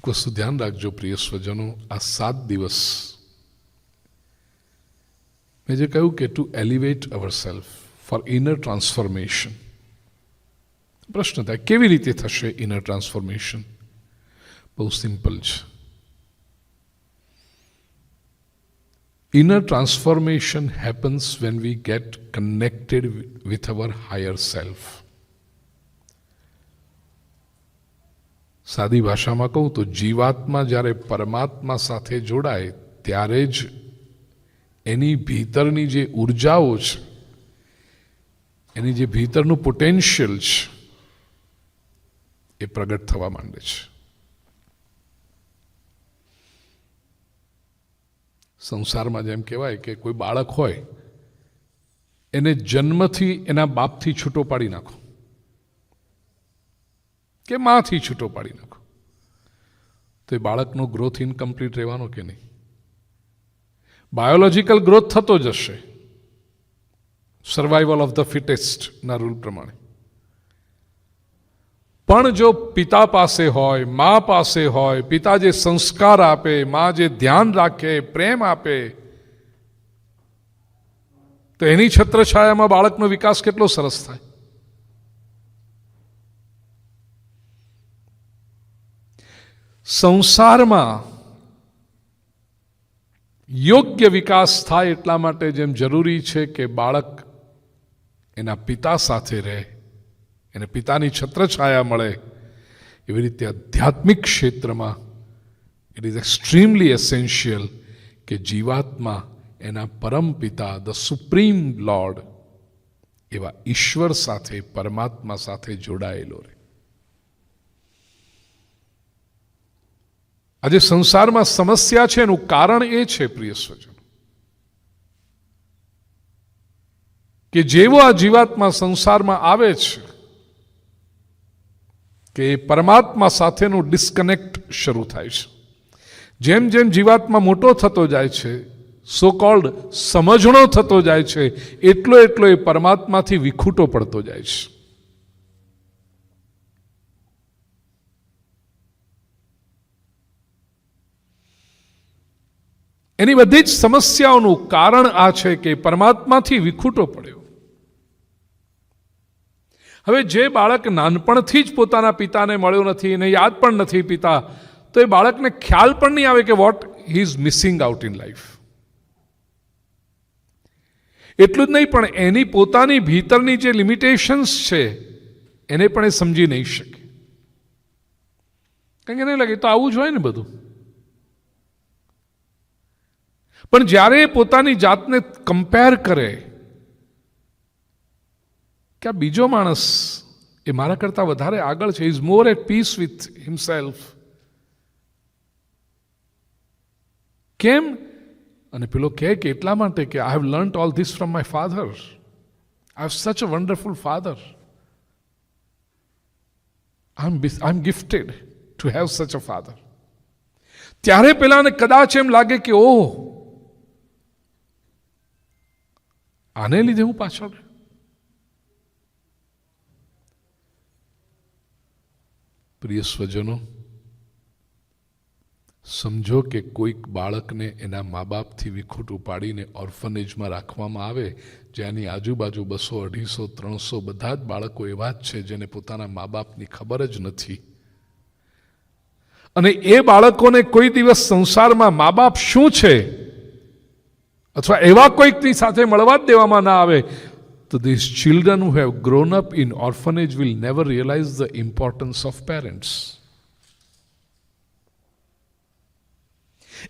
વસ્તુ ધ્યાન રાખજો પ્રિય સ્વજનો, આ 7 દિવસ મેં જે કહ્યું કે to elevate our self for inner transformation. પ્રશ્ન થાય કેવી રીતે થશે ઇનર ટ્રાન્સફોર્મેશન? બહુ સિમ્પલ છે. Inner transformation happens when we get connected with our higher self. સાદી ભાષામાં કહું તો જીવાત્મા જ્યારે પરમાત્મા સાથે જોડાય ત્યારે જ એની ભીતરની જે ઉર્જાઓ છે, એની જે ભીતરનું પોટેન્શિયલ છે એ પ્રગટ થવા માંડે છે. સંસારમાં જેમ કહેવાય કે કોઈ બાળક હોય એને જન્મથી એના બાપથી છૂટો પાડી નાખો કે માથી છૂટો પાડી નાખો તો એ બાળકનો ગ્રોથ ઇનકમ્પ્લીટ રહેવાનો કે નહીં? બાયોલોજિકલ ગ્રોથ થતો જશે સર્વાઈવલ ઓફ ધ ફિટેસ્ટ ના રૂલ પ્રમાણે. પણ જો પિતા પાસે હોય, મા પાસે હોય, પિતા જે સંસ્કાર આપે, મા જે ધ્યાન રાખે, પ્રેમ આપે, તો એની છત્રછાયામાં બાળકનો વિકાસ કેટલો સરસ થાય. સંસારમાં યોગ્ય વિકાસ થાય એટલા માટે જેમ જરૂરી છે કે બાળક એના પિતા સાથે રહે, એને પિતાની છત્રછાયા મળે, એવી રીતે આધ્યાત્મિક ક્ષેત્રમાં ઇટ ઇઝ એક્સ્ટ્રીમલી એસેન્શિયલ કે જીવાત્મા એના પરમ પિતા ધ સુપ્રીમ લોર્ડ એવા ઈશ્વર સાથે, પરમાત્મા સાથે જોડાયેલો રહે. આજે સંસારમાં સમસ્યા છે એનું કારણ એ છે પ્રિય સ્વજનો કે જેવો આ જીવાત્મા સંસારમાં આવે છે કે પરમાત્મા સાથેનું ડિસ્કનેક્ટ શરૂ થાય છે. જેમ જેમ જીવાત્મા મોટો થતો જાય છે, સો કોલ્ડ સમજણો થતો જાય છે, એટલો એટલો એ પરમાત્માથી વિખૂટો પડતો જાય છે. એની બધી જ સમસ્યાઓનું કારણ આ છે કે પરમાત્માથી વિખૂટો પડ્યો. હવે જે બાળક નાનપણથી જ પોતાના પિતાને મળ્યો નથી અને યાદ પણ નથી પિતા, તો એ બાળકને ખ્યાલ પણ નહીં આવે કે what he is missing out in life. એટલું જ નહીં પણ એની પોતાની ભીતરની જે લિમિટેશન્સ છે એને પણ એ સમજી નહીં શકે. કારણ કે એને લાગે તો આવું જ હોય ને બધું. પણ જ્યારે એ પોતાની જાતને કમ્પેર કરે કે આ બીજો માણસ એ મારા કરતા વધારે આગળ છે, is more at peace with himself. કેમ? અને પેલો કહે કે એટલા માટે કે I have learnt all this from my father. I have such a wonderful father. I am gifted to have such a father. ત્યારે પેલાને કદાચ એમ લાગે કે ઓહ, આને લીધે હું પાછળ. પ્રિય સ્વજનો, સમજો કે કોઈક બાળકને એના મા બાપથી વિખૂટું પાડીને ઓર્ફનેજમાં રાખવામાં આવે, જ્યાંની આજુબાજુ 200, 250, 300 બધા જ બાળકો એવા જ છે જેને પોતાના મા બાપની ખબર જ નથી. અને એ બાળકોને કોઈ દિવસ સંસારમાં મા બાપ શું છે અથવા એવા કોઈકની સાથે મળવા જ દેવામાં ના આવે, તો these children who have grown up in orphanage will never realize the importance of parents.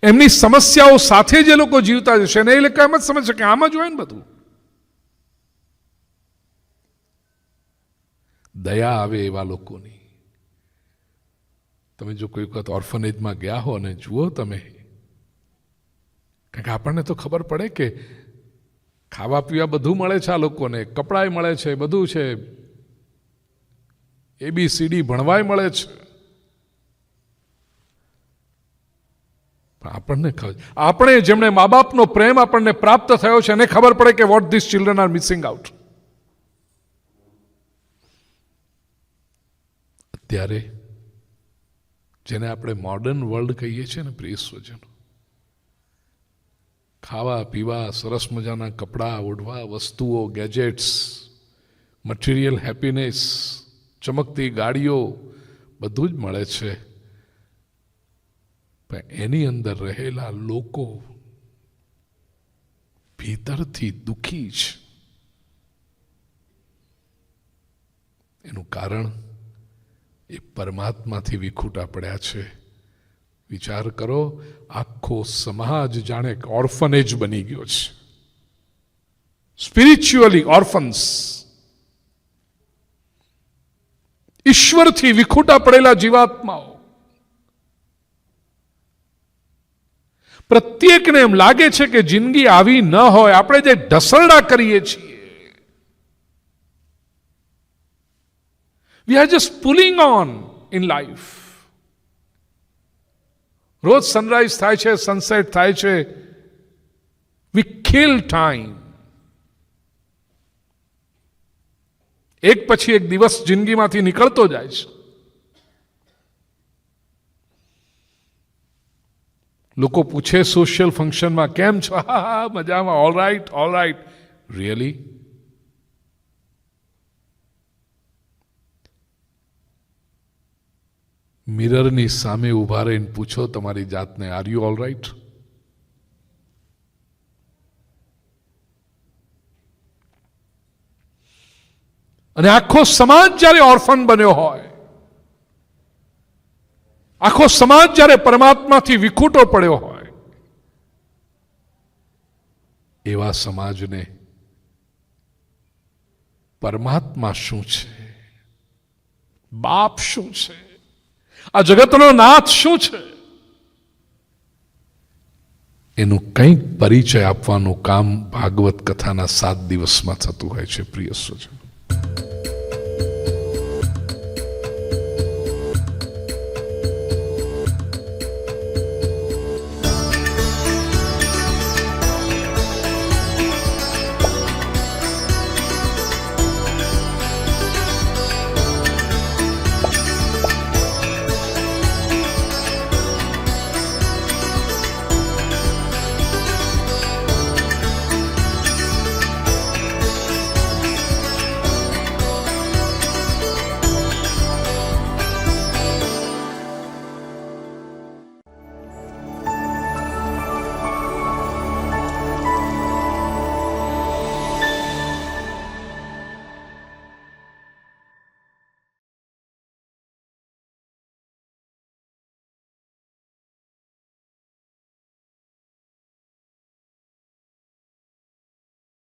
એમની સમસ્યાઓ સાથે જે લોકો જીવતા જશે ને એ લોકો એમ જ સમજશે કે આમ જ હોય ને બધું. દયા આવે એવા લોકોની. તમે જો કોઈ વખત ઓર્ફનેજમાં ગયા હો અને જુઓ તમે, કારણ કે આપણને તો ખબર પડે કે ખાવા પીવા બધું મળે છે આ લોકોને, કપડાય મળે છે, બધું છે, ABCD ભણવાય મળે છે, પણ આપણને ખબર, આપણે જેમણે મા બાપનો પ્રેમ આપણને પ્રાપ્ત થયો છે એને ખબર પડે કે what this children are missing out. અત્યારે જેને આપણે મોડર્ન વર્લ્ડ કહીએ છીએ ને પ્રિય સ્વજનો, ખાવા પીવા, સરસ મજાના કપડાં ઓઢવા, વસ્તુઓ, ગેજેટ્સ, મટીરિયલ હેપીનેસ, ચમકતી ગાડીઓ, બધું જ મળે છે. પણ એની અંદર રહેલા લોકો ભીતરથી દુઃખી છે. એનું કારણ એ પરમાત્માથી વિખૂટા પડ્યા છે. વિચાર કરો, આખો સમાજ જાણે ઓર્ફનેજ બની ગયો છે. સ્પિરિચ્યુઅલી ઓર્ફન્સ. ઈશ્વરથી વિખૂટા પડેલા જીવાત્માઓ. પ્રત્યેકને એમ લાગે છે કે જિંદગી આવી ન હોય. આપણે જે ઢસરડા કરીએ છીએ, we are just pulling on in life. રોજ સનરાઈઝ થાય છે, સનસેટ થાય છે. we kill time. એક પછી એક દિવસ જિંદગીમાંથી નીકળતો જાય છે. લોકો પૂછે સોશિયલ ફંક્શનમાં, કેમ છો? હા હા, મજામાં, all right, all right. Really? મિરરની સામે ઉભા રહીને પૂછો તમારી જાતને, આર યુ ઓલ રાઈટ? અને આખો સમાજ જ્યારે ઓર્ફન બન્યો હોય, આખો સમાજ જ્યારે પરમાત્માથી વિખૂટો પડ્યો હોય, એવા સમાજને પરમાત્મા શું છે, બાપ શું છે, આ જગતનો નાથ શું છે, એનું કંઈક પરિચય આપવાનું કામ ભાગવત કથાના 7 દિવસમાં થતું હોય છે. પ્રિય સ્વજન,